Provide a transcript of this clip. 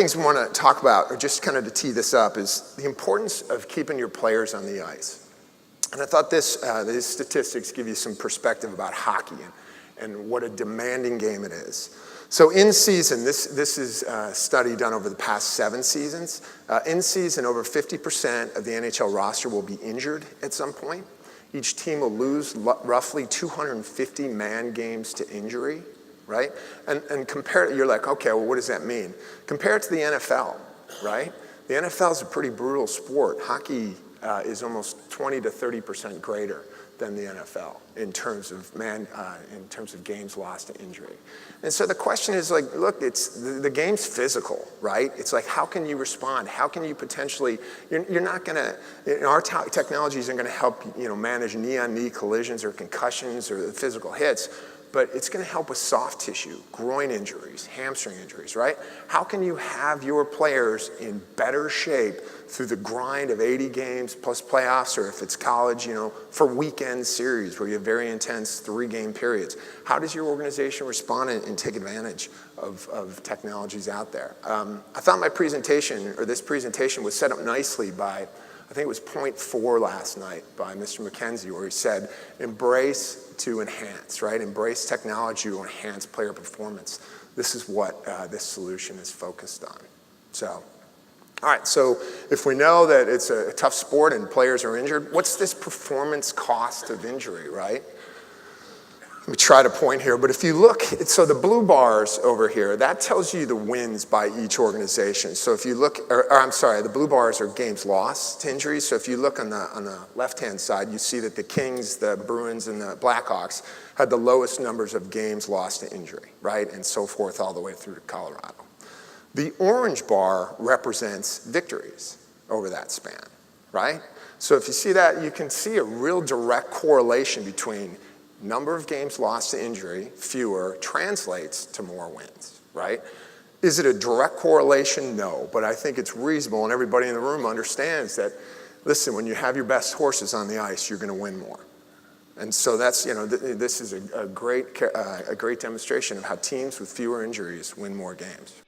things we want to talk about, or just kind of to tee this up, is the importance of keeping your players on the ice. And I thought these statistics give you some perspective about hockey and what a demanding game it is. So in season, this is a study done over the past 7 seasons. In season, over 50% of the NHL roster will be injured at some point. Each team will lose roughly 250 man games to injury, right? And compare it, you're like, okay, well, what does that mean? Compare it to the NFL, right? The NFL is a pretty brutal sport. Hockey is almost 20 to 30% greater than the NFL in terms of games lost to injury. And so the question is like, look, the game's physical, right? It's like, how can you respond? How can you potentially, you're not gonna, our technologies are gonna help, manage knee-on-knee collisions or concussions or the physical hits, but it's gonna help with soft tissue, groin injuries, hamstring injuries, right? How can you have your players in better shape through the grind of 80 games plus playoffs, or if it's college, for weekend series where you have very intense 3-game periods? How does your organization respond and take advantage of technologies out there? I thought this presentation was set up nicely by, I think it was point 4 last night by Mr. McKenzie, where he said, embrace to enhance, right? Embrace technology to enhance player performance. This is what this solution is focused on. So, all right, so if we know that it's a tough sport and players are injured, what's this performance cost of injury, right? Let me try to point here, but if you look, so the blue bars over here, that tells you the wins by each organization. So if you look, the blue bars are games lost to injuries. So if you look on the left-hand side, you see that the Kings, the Bruins, and the Blackhawks had the lowest numbers of games lost to injury, right? And so forth all the way through to Colorado. The orange bar represents victories over that span, right? So if you see that, you can see a real direct correlation between number of games lost to injury, fewer, translates to more wins, right? Is it a direct correlation? No, but I think it's reasonable, and everybody in the room understands that, listen, when you have your best horses on the ice, you're gonna win more. And so that's, this is a great demonstration of how teams with fewer injuries win more games.